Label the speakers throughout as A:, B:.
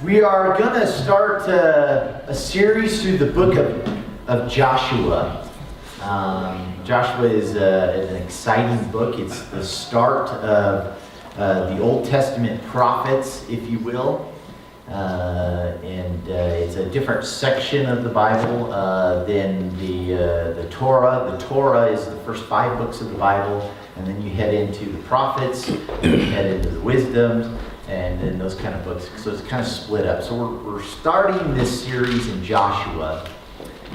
A: We are going to start a series through the book of Joshua. Joshua is an exciting book. It's the start of the Old Testament prophets, if you will. It's a different section of the Bible than the Torah. The Torah is the first 5 books of the Bible, and then you head into the prophets, then you head into the wisdoms, and then those kind of books. So it's kind of split up. So we're starting this series in Joshua.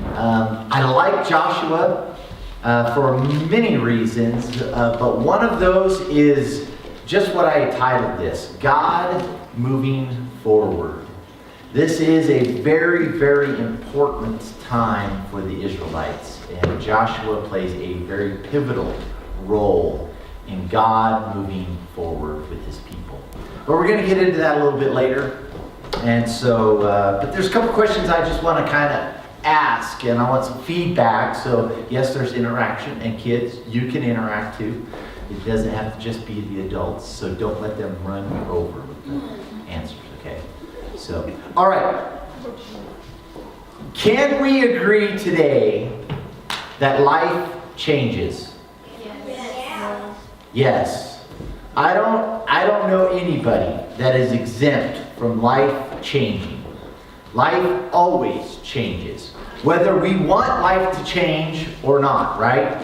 A: I like Joshua for many reasons, but one of those is just what I titled this, God Moving Forward. This is a very, very important time for the Israelites, and Joshua plays a very pivotal role in God moving forward with his people. But we're going to get into that a little bit later. And so, but there's a couple questions I just want to kind of ask, and I want some feedback. So, yes, there's interaction, and kids, you can interact too. It doesn't have to just be the adults, so don't let them run you over with the answers, okay? So, all right. Can we agree today that life changes?
B: Yes.
A: Yes. I don't know anybody that is exempt from life changing. Life always changes, whether we want life to change or not, right?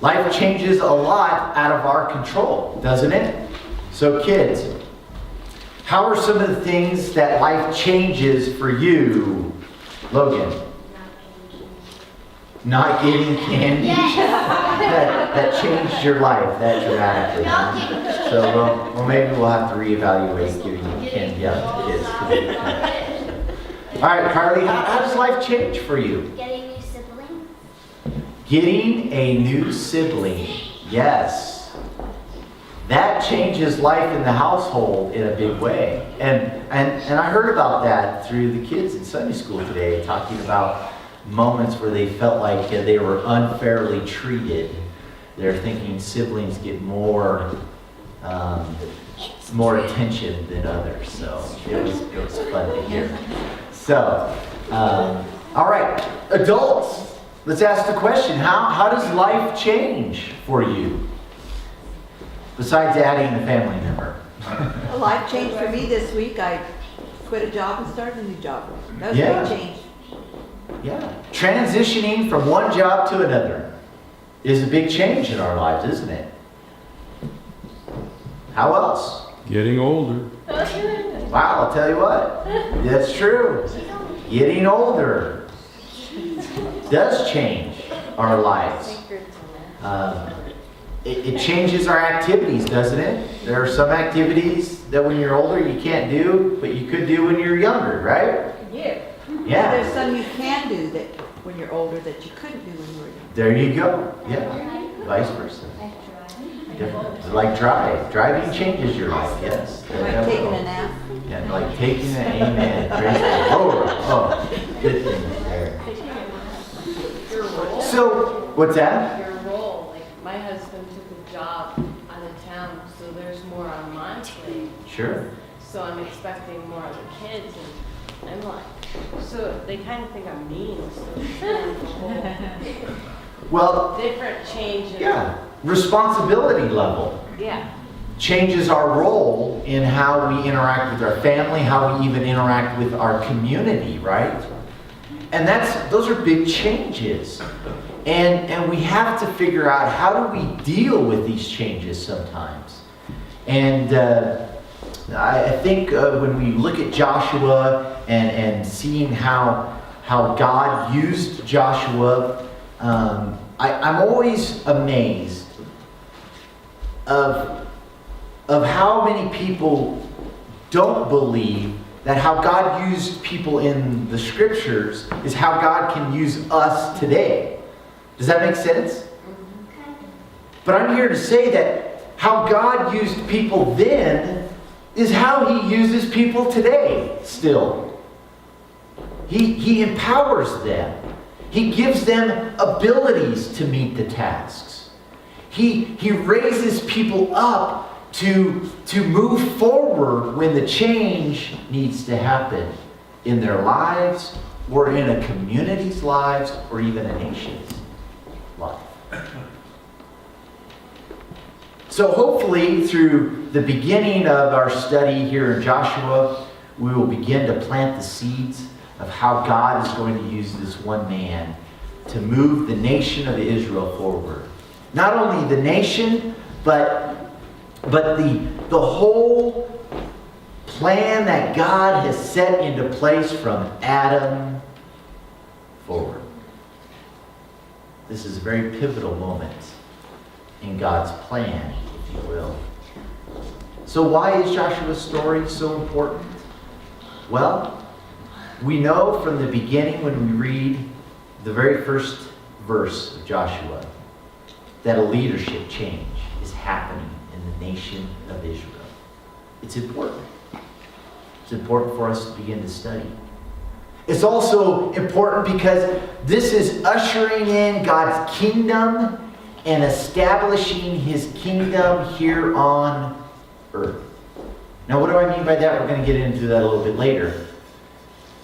A: Life changes a lot out of our control, doesn't it? So kids, how are some of the things that life changes for you, Logan? Not getting candy? that changed your life that dramatically. Huh? So well, maybe we'll have to reevaluate giving candy out to kids. All right, Carly, how does life change for you?
B: Getting a new sibling.
A: Getting a new sibling, yes. That changes life in the household in a big way. And I heard about that through the kids in Sunday school today, talking about moments where they felt like they were unfairly treated. They're thinking siblings get more attention than others. So it was fun to hear. So, all right, adults, let's ask the question, how does life change for you? Besides adding a family member.
C: A life changed for me this week. I quit a job and started a new job. That was a big change.
A: Yeah. Transitioning from one job to another is a big change in our lives, isn't it? How else?
D: Getting older.
A: Wow, I'll tell you what. That's true. Getting older does change our lives. It changes our activities, doesn't it? There are some activities that when you're older you can't do, but you could do when you're younger, right? Yeah.
C: There's some you can do that when you're older that you couldn't do when you were young.
A: There you go. Yeah. Vice versa. Different. Like driving changes your life, yes.
C: Like taking a nap.
A: Yeah, like taking an amen. Praise the Lord. Oh, good thing there. So, what's that?
E: Your role, like my husband took a job out of town, so there's more on my plate.
A: Sure.
E: So I'm expecting more of the kids, and I'm like, so they kind of think I'm mean. So it's a whole
A: Well,
E: different change.
A: yeah. Responsibility level changes our role in how we interact with our family, how we even interact with our community, right? And those are big changes. And we have to figure out, how do we deal with these changes sometimes? And I think when we look at Joshua and seeing how God used Joshua, I'm always amazed of how many people don't believe that how God used people in the scriptures is how God can use us today. Does that make sense? But I'm here to say that how God used people then is how he uses people today still. He empowers them. He gives them abilities to meet the tasks. He raises people up to move forward when the change needs to happen in their lives or in a community's lives or even a nation's life. So hopefully through the beginning of our study here in Joshua, we will begin to plant the seeds of how God is going to use this one man to move the nation of Israel forward. Not only the nation, but the whole plan that God has set into place from Adam forward. This is a very pivotal moment in God's plan, if you will. So why is Joshua's story so important? Well, we know from the beginning when we read the very first verse of Joshua that a leadership change is happening in the nation of Israel. It's important. It's important for us to begin to study. It's also important because this is ushering in God's kingdom and establishing his kingdom here on earth. Now, what do I mean by that? We're going to get into that a little bit later.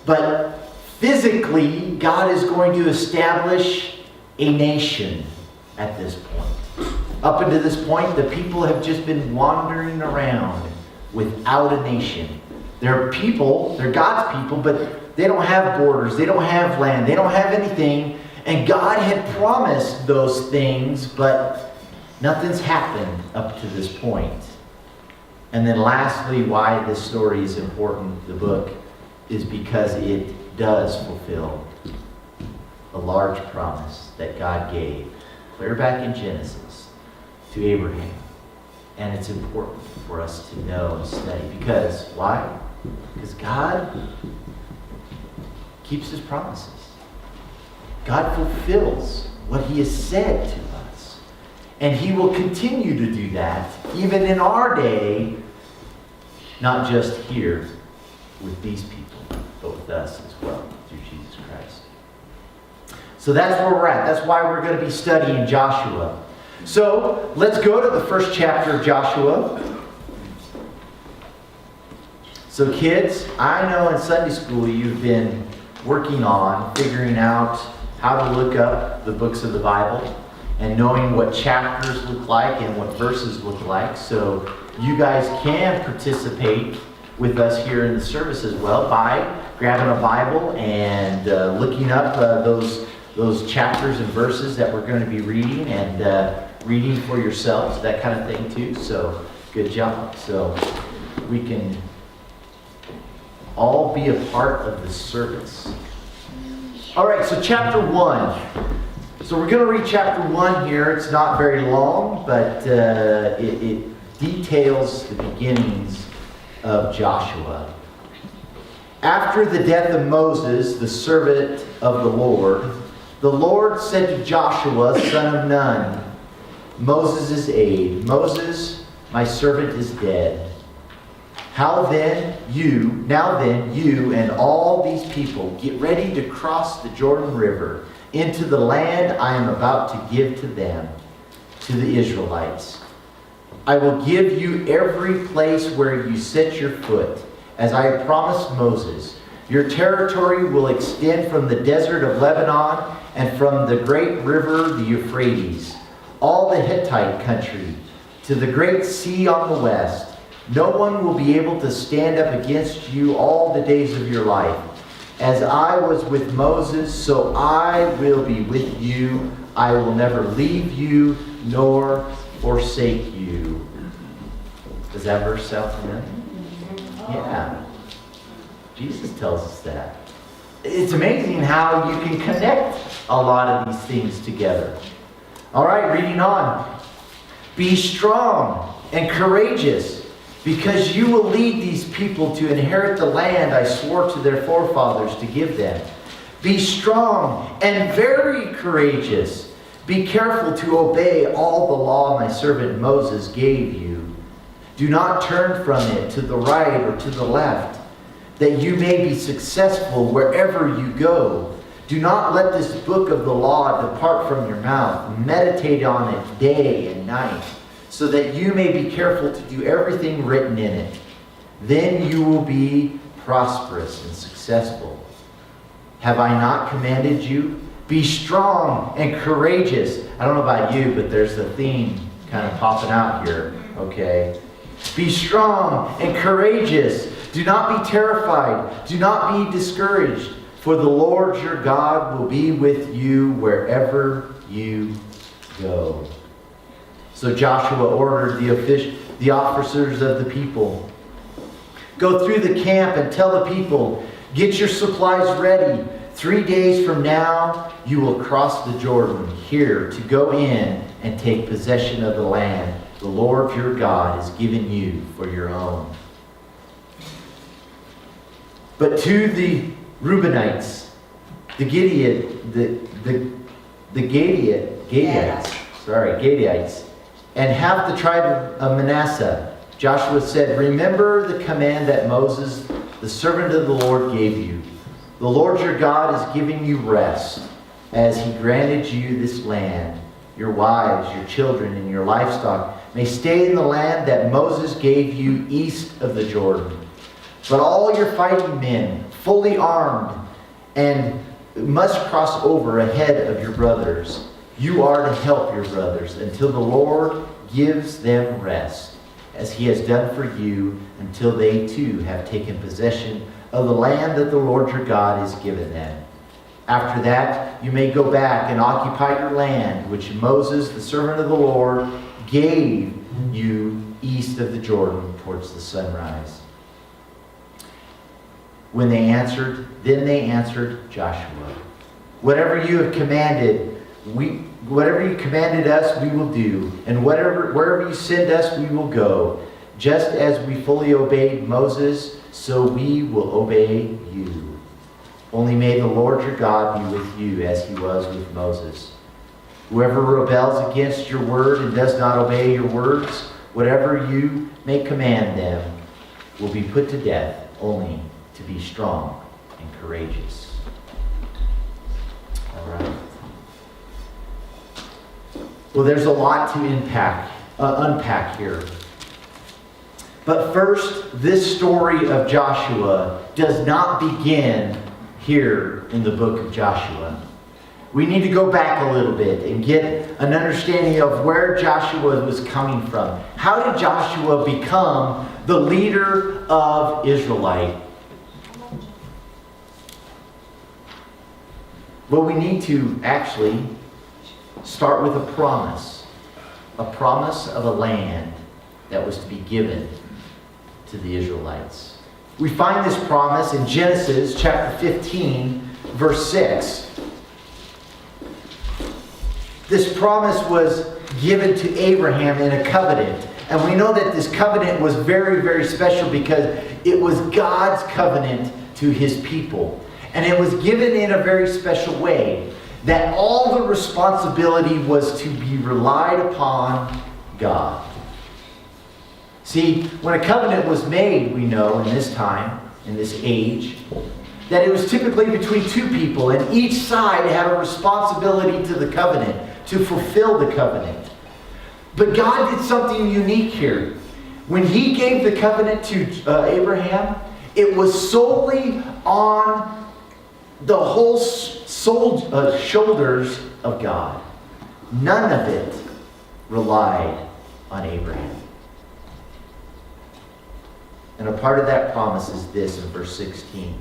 A: But physically, God is going to establish a nation at this point. Up until this point, the people have just been wandering around without a nation. They're people, they're God's people, but they don't have borders, they don't have land, they don't have anything. And God had promised those things, but nothing's happened up to this point. And then lastly, why this story is important, the book, is because it does fulfill a large promise that God gave clear back in Genesis to Abraham. And it's important for us to know and study. Because, why? Because God keeps his promises. God fulfills what he has said to us. And he will continue to do that even in our day, not just here with these people, but with us as well through Jesus Christ. So that's where we're at. That's why we're going to be studying Joshua. So let's go to the first chapter of Joshua. So kids, I know in Sunday school you've been working on figuring out how to look up the books of the Bible and knowing what chapters look like and what verses look like. So you guys can participate with us here in the service as well by grabbing a Bible and looking up those chapters and verses that we're going to be reading and reading for yourselves, that kind of thing too. So good job. So we can all be a part of the service. All right, so chapter 1. So we're going to read chapter 1 here. It's not very long, but it details the beginnings of Joshua. After the death of Moses, the servant of the Lord said to Joshua, son of Nun, Moses' aide, Moses, my servant, is dead. Now then, you and all these people get ready to cross the Jordan River into the land I am about to give to them, to the Israelites. I will give you every place where you set your foot, as I promised Moses. Your territory will extend from the desert of Lebanon and from the great river, the Euphrates, all the Hittite country, to the great sea on the west. No one will be able to stand up against you all the days of your life. As I was with Moses, so I will be with you. I will never leave you nor forsake you. Does that verse sound familiar? Yeah. Jesus tells us that. It's amazing how you can connect a lot of these things together. All right, reading on. Be strong and courageous, because you will lead these people to inherit the land I swore to their forefathers to give them. Be strong and very courageous. Be careful to obey all the law my servant Moses gave you. Do not turn from it to the right or to the left, that you may be successful wherever you go. Do not let this book of the law depart from your mouth. Meditate on it day and night, so that you may be careful to do everything written in it. Then you will be prosperous and successful. Have I not commanded you? Be strong and courageous. I don't know about you, but there's a theme kind of popping out here, okay? Be strong and courageous. Do not be terrified. Do not be discouraged. For the Lord your God will be with you wherever you go. So Joshua ordered the officers of the people, go through the camp and tell the people, get your supplies ready. 3 days from now, you will cross the Jordan here to go in and take possession of the land the Lord your God has given you for your own. But to the Reubenites, the Gadites, and half the tribe of Manasseh, Joshua said, remember the command that Moses, the servant of the Lord, gave you. The Lord your God is giving you rest, as he granted you this land. Your wives, your children, and your livestock may stay in the land that Moses gave you east of the Jordan. But all your fighting men, fully armed, and must cross over ahead of your brothers. You are to help your brothers until the Lord gives them rest, as he has done for you, until they too have taken possession of the land that the Lord your God has given them. After that, you may go back and occupy your land, which Moses, the servant of the Lord, gave you east of the Jordan towards the sunrise. Then they answered Joshua, whatever you commanded us, we will do, and wherever you send us, we will go. Just as we fully obeyed Moses, so we will obey you. Only may the Lord your God be with you as he was with Moses. Whoever rebels against your word and does not obey your words, whatever you may command them, will be put to death. Only to be strong and courageous. All right. Well, there's a lot to unpack here. But first, this story of Joshua does not begin here in the book of Joshua. We need to go back a little bit and get an understanding of where Joshua was coming from. How did Joshua become the leader of Israelite? Well, we need to actually start with a promise of a land that was to be given to the Israelites. We find this promise in Genesis chapter 15, verse 6. This promise was given to Abraham in a covenant. And we know that this covenant was very, very special because it was God's covenant to his people. And it was given in a very special way, that all the responsibility was to be relied upon God. See, when a covenant was made, we know in this time, in this age, that it was typically between two people, and each side had a responsibility to the covenant, to fulfill the covenant. But God did something unique here. When he gave the covenant to Abraham, it was solely on the whole shoulders of God. None of it relied on Abraham. And a part of that promise is this in verse 16.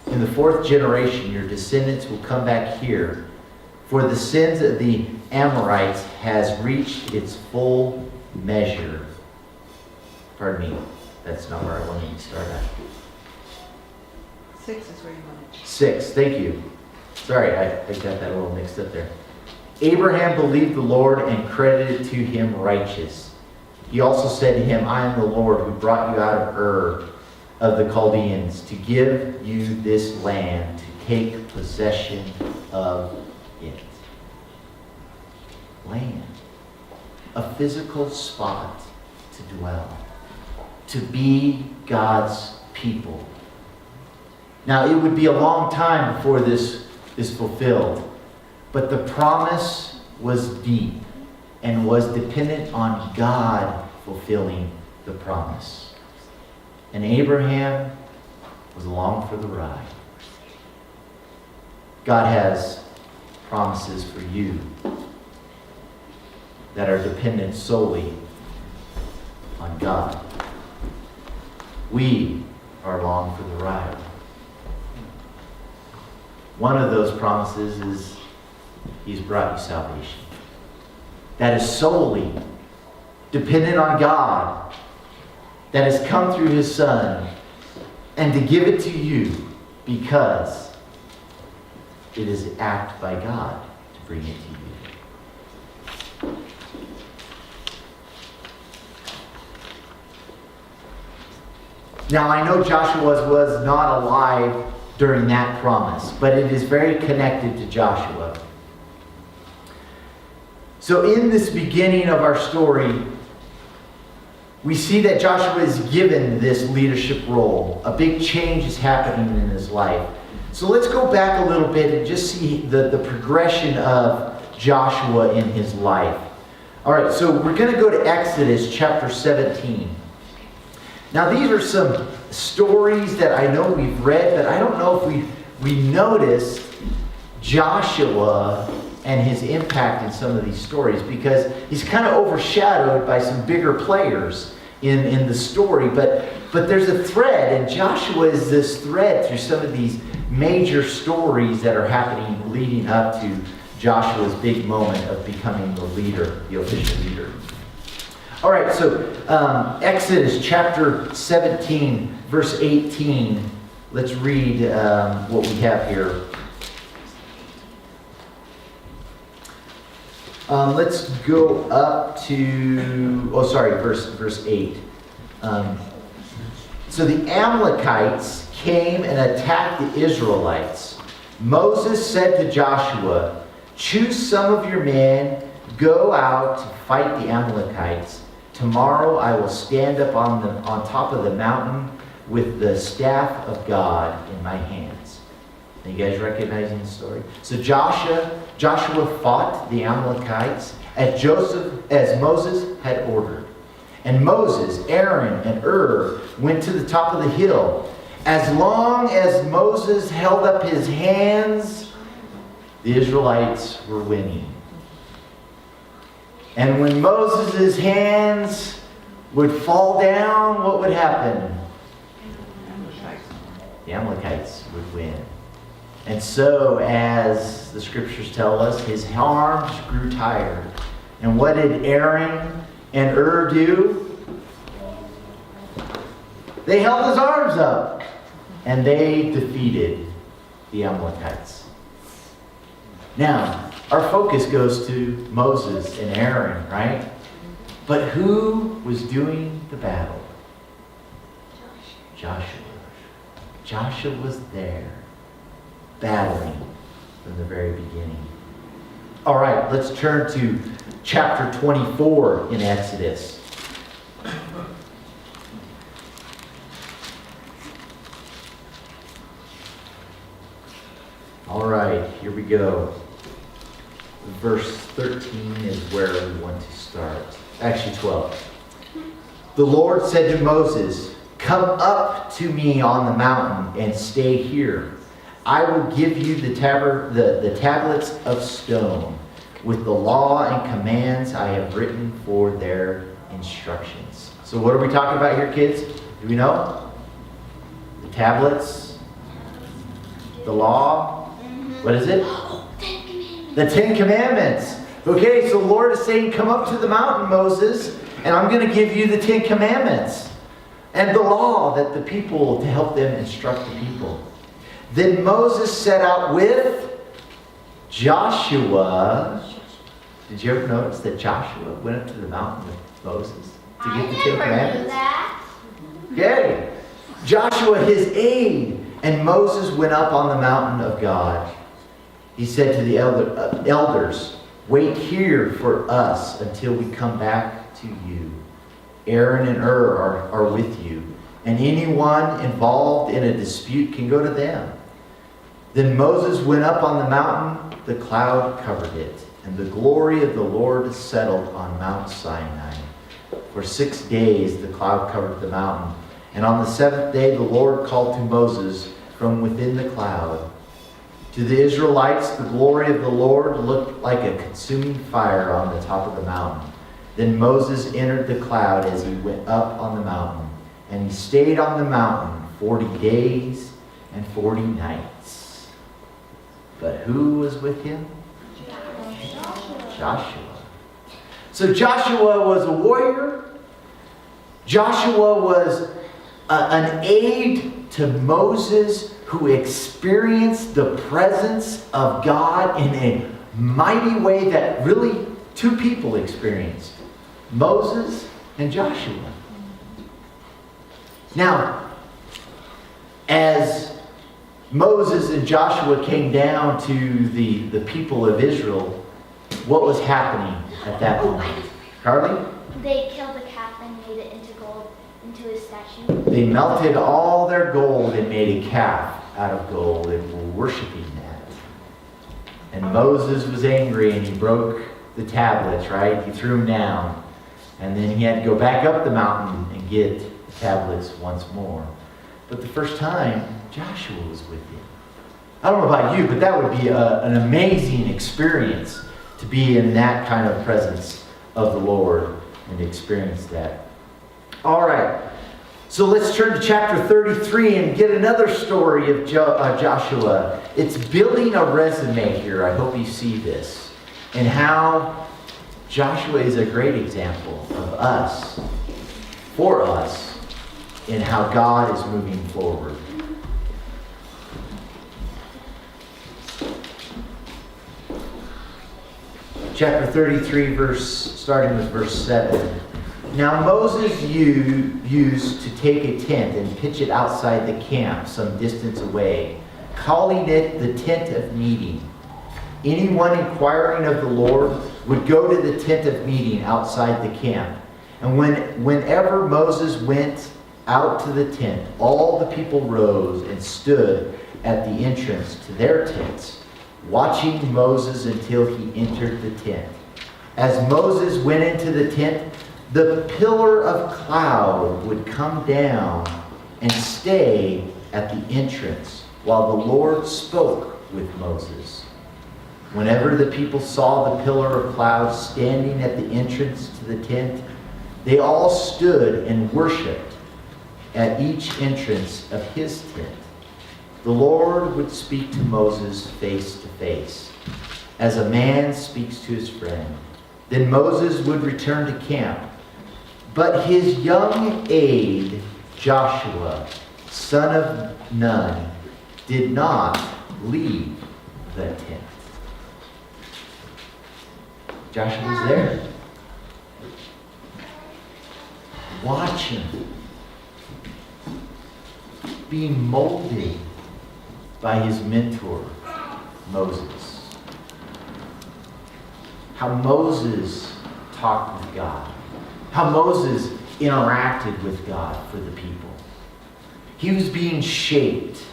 A: In the fourth generation, your descendants will come back here, for the sins of the Amorites has reached its full measure. Pardon me, that's not where I wanted to start at.
C: 6 is where you want it.
A: 6, thank you. Sorry, I got that a little mixed up there. Abraham believed the Lord and credited to him righteous. He also said to him, I am the Lord who brought you out of Ur of the Chaldeans to give you this land, to take possession of it. Land. A physical spot to dwell. To be God's people. Now, it would be a long time before this is fulfilled, but the promise was deep. and was dependent on God fulfilling the promise. And Abraham was along for the ride. God has promises for you that are dependent solely on God. We are along for the ride. One of those promises is He's brought you salvation. That is solely dependent on God, that has come through His Son, and to give it to you because it is an act by God to bring it to you. Now, I know Joshua was not alive during that promise, but it is very connected to Joshua. So in this beginning of our story, we see that Joshua is given this leadership role. A big change is happening in his life. So let's go back a little bit and just see the progression of Joshua in his life. All right, so we're going to go to Exodus chapter 17. Now, these are some stories that I know we've read, but I don't know if we noticed Joshua and his impact in some of these stories, because he's kind of overshadowed by some bigger players in the story. But there's a thread, and Joshua is this thread through some of these major stories that are happening leading up to Joshua's big moment of becoming the leader, the official leader. All right, so Exodus chapter 17, verse 18. Let's read what we have here. Let's go up to, verse 8. So the Amalekites came and attacked the Israelites. Moses said to Joshua, "Choose some of your men, go out to fight the Amalekites. Tomorrow I will stand up on top of the mountain with the staff of God in my hands." Are you guys recognizing the story? So Joshua fought the Amalekites as Moses had ordered. And Moses, Aaron, and went to the top of the hill. As long as Moses held up his hands, the Israelites were winning. And when Moses' hands would fall down, what would happen? The Amalekites would win. And so, as the scriptures tell us, his arms grew tired. And what did Aaron and do? They held his arms up, and they defeated the Amalekites. Now, our focus goes to Moses and Aaron, right? But who was doing the battle? Joshua. Joshua was there, battling from the very beginning. All right, let's turn to chapter 24 in Exodus. All right, here we go. Verse 13 is where we want to start. Actually, 12. The Lord said to Moses, "Come up to me on the mountain and stay here. I will give you the tablets of stone with the law and commands I have written for their instructions." So what are we talking about here, kids? Do we know? The tablets, the law, what is it? The 10 Commandments. Okay, so the Lord is saying, come up to the mountain, Moses, and I'm going to give you the 10 Commandments and the law that the people, to help them instruct the people. Then Moses set out with Joshua. Did you ever notice that Joshua went up to the mountain with Moses to get the 10 Commandments?
B: That.
A: Okay. Joshua, his aide, and Moses went up on the mountain of God. He said to the elders, "Wait here for us until we come back to you. Aaron and are with you, and anyone involved in a dispute can go to them." Then Moses went up on the mountain. The cloud covered it, And the glory of the Lord settled on Mount Sinai. For 6 days the cloud covered the mountain. And on the 7th day the Lord called to Moses from within the cloud. To the Israelites the glory of the Lord looked like a consuming fire on the top of the mountain. Then Moses entered the cloud as he went up on the mountain. And he stayed on the mountain 40 days and 40 nights. But who was with him? Joshua. So Joshua was a warrior. Joshua was an aide to Moses who experienced the presence of God in a mighty way that really two people experienced. Moses and Joshua. Now, as Moses and Joshua came down to the people of Israel, what was happening at that moment? Carly?
B: They killed the calf and made it into gold, into a statue.
A: They melted all their gold and made a calf out of gold and were worshiping that. And Moses was angry and he broke the tablets, right? He threw them down. And then he had to go back up the mountain and get the tablets once more. But the first time, Joshua was with him. I don't know about you, but that would be an amazing experience to be in that kind of presence of the Lord and experience that. All right, so let's turn to chapter 33 and get another story of Joshua. It's building a resume here. I hope you see this. And how Joshua is a great example of us, for us, in how God is moving forward. Chapter 33, starting with verse 7. Now Moses used to take a tent and pitch it outside the camp some distance away, calling it the tent of meeting. Anyone inquiring of the Lord would go to the tent of meeting outside the camp. And whenever Moses went out to the tent, all the people rose and stood at the entrance to their tents, watching Moses until he entered the tent. As Moses went into the tent, the pillar of cloud would come down and stay at the entrance while the Lord spoke with Moses. Whenever the people saw the pillar of cloud standing at the entrance to the tent, they all stood and worshiped at each entrance of his tent. The Lord would speak to Moses face to face, as a man speaks to his friend. Then Moses would return to camp. But his young aide, Joshua, son of Nun, did not leave the tent. Joshua was there. Watch him being molded by his mentor, Moses. How Moses talked with God. How Moses interacted with God for the people. He was being shaped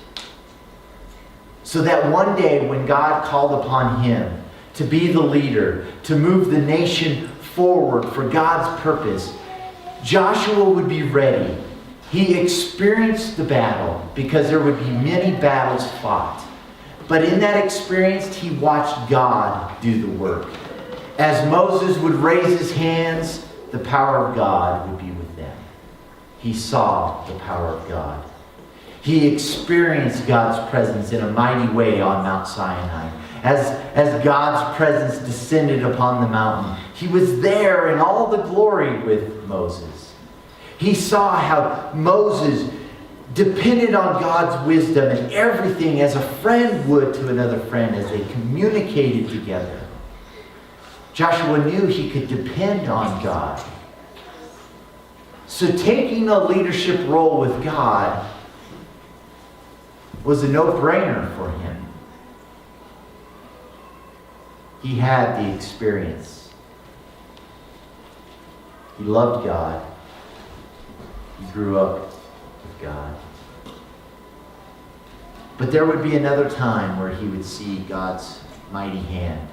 A: so that one day when God called upon him to be the leader, to move the nation forward for God's purpose, Joshua would be ready. He experienced the battle because there would be many battles fought. But in that experience, he watched God do the work. As Moses would raise his hands, the power of God would be with them. He saw the power of God. He experienced God's presence in a mighty way on Mount Sinai. As God's presence descended upon the mountain, he was there in all the glory with Moses. He saw how Moses depended on God's wisdom and everything as a friend would to another friend as they communicated together. Joshua knew he could depend on God. So taking a leadership role with God was a no-brainer for him. He had the experience. He loved God. He grew up with God. But there would be another time where he would see God's mighty hand.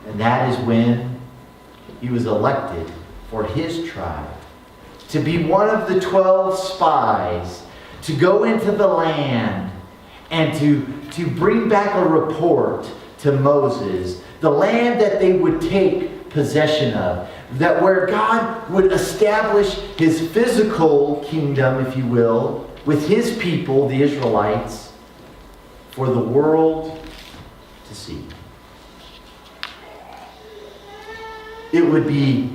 A: And that is when he was elected for his tribe to be one of the 12 spies to go into the land and to bring back a report to Moses, the land that they would take possession of, that where God would establish his physical kingdom, if you will, with his people, the Israelites, for the world to see. It would be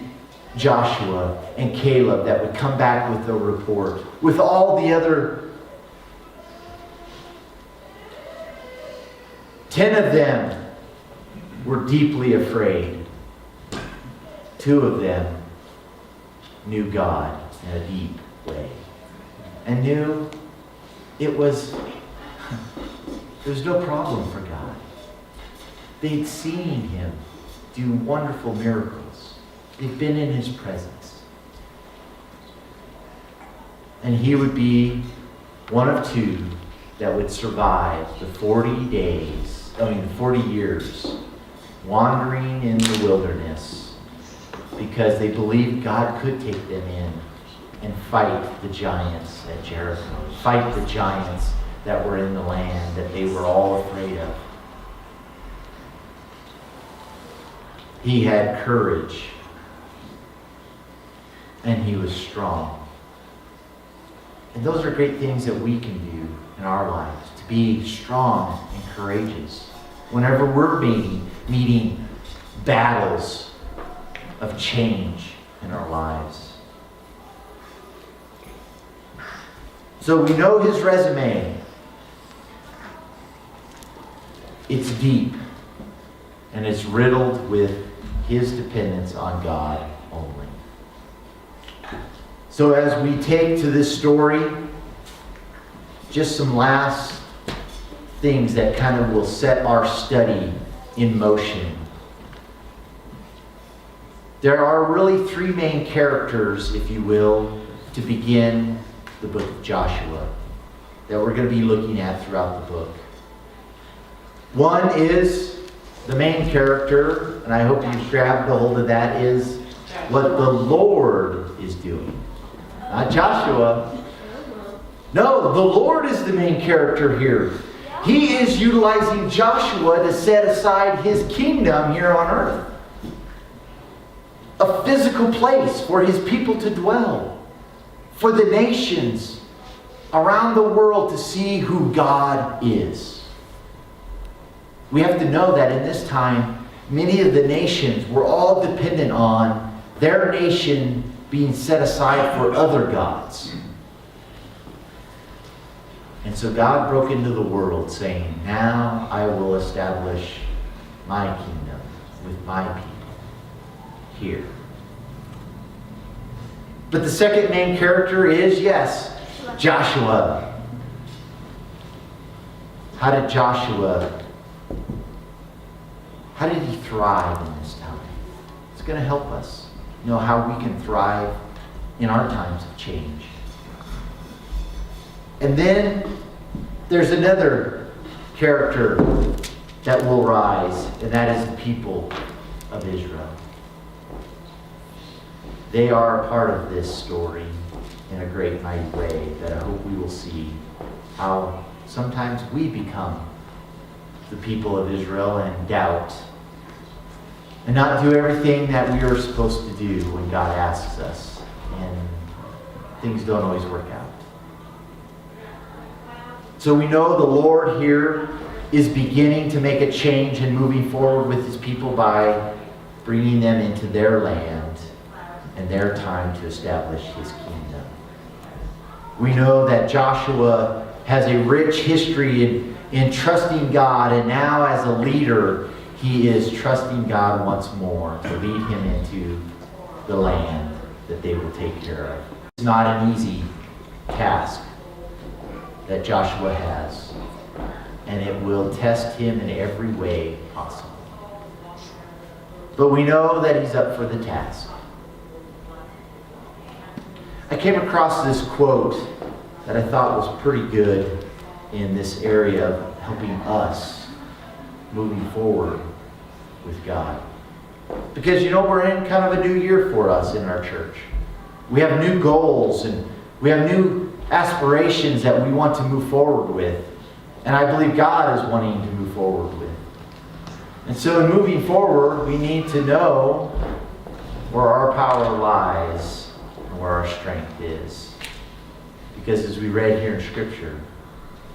A: Joshua and Caleb that would come back with the report, with all the other 10 of them were deeply afraid. 2 of them knew God in a deep way. And knew there's no problem for God. They'd seen him do wonderful miracles. They'd been in his presence. And he would be one of 2 that would survive the 40 years wandering in the wilderness, because they believed God could take them in and fight the giants at Jericho, fight the giants that were in the land that they were all afraid of. He had courage, and he was strong. And those are great things that we can do in our lives, to be strong and courageous whenever we're meeting battles of change in our lives. So we know his resume. It's deep, and it's riddled with his dependence on God only. So as we take to this story, just some last things that kind of will set our study in motion. There are really 3 main characters, if you will, to begin the book of Joshua that we're going to be looking at throughout the book. One is the main character, and I hope you've grabbed a hold of that, is what the Lord is doing. Not Joshua. No, the Lord is the main character here. He is utilizing Joshua to set aside his kingdom here on earth. A physical place for his people to dwell. For the nations around the world to see who God is. We have to know that in this time, many of the nations were all dependent on their nation being set aside for other gods. And so God broke into the world saying, now I will establish my kingdom with my people here. But the second main character is, yes, Joshua. How did he thrive in this time? It's going to help us know how we can thrive in our times of change. And then there's another character that will rise, and that is the people of Israel. They are a part of this story in a great mighty way that I hope we will see how sometimes we become the people of Israel and doubt and not do everything that we are supposed to do when God asks us, and things don't always work out. So we know the Lord here is beginning to make a change and moving forward with his people by bringing them into their land and their time to establish his kingdom. We know that Joshua has a rich history in trusting God, and now as a leader, he is trusting God once more to lead him into the land that they will take care of. It's not an easy task that Joshua has, and it will test him in every way possible. But we know that he's up for the task. I came across this quote that I thought was pretty good in this area of helping us moving forward with God. Because we're in kind of a new year for us in our church. We have new goals and we have new aspirations that we want to move forward with. And I believe God is wanting to move forward with. And so in moving forward, we need to know where our power lies and where our strength is. Because as we read here in Scripture,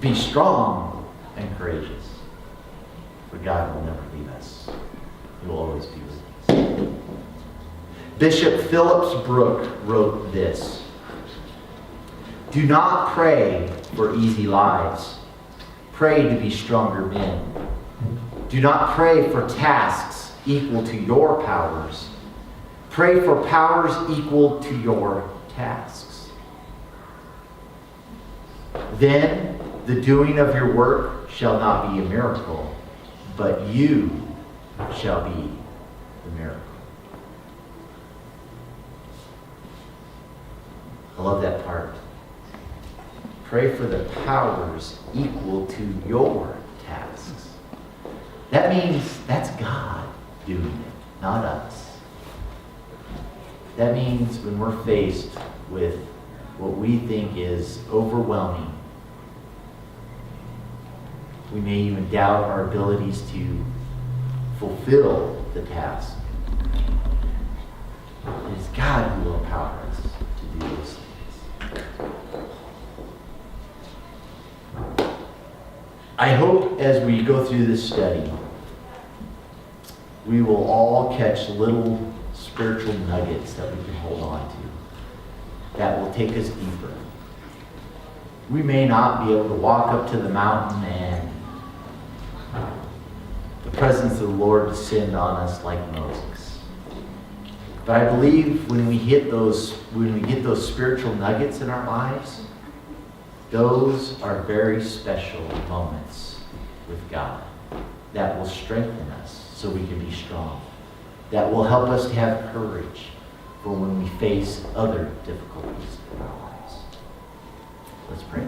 A: be strong and courageous. For God will never leave us. He will always be with us. Bishop Phillips Brooke wrote this: "Do not pray for easy lives. Pray to be stronger men. Do not pray for tasks equal to your powers. Pray for powers equal to your tasks. Then the doing of your work shall not be a miracle, but you shall be the miracle." I love that part. Pray for the powers equal to your tasks. That means that's God doing it, not us. That means when we're faced with what we think is overwhelming, we may even doubt our abilities to fulfill the task. It is God who will empower us to do those things. I hope as we go through this study, we will all catch little spiritual nuggets that we can hold on to that will take us deeper. We may not be able to walk up to the mountain and the presence of the Lord descend on us like Moses. But I believe when we get those spiritual nuggets in our lives, those are very special moments with God that will strengthen us so we can be strong. That will help us to have courage for when we face other difficulties in our lives. Let's pray.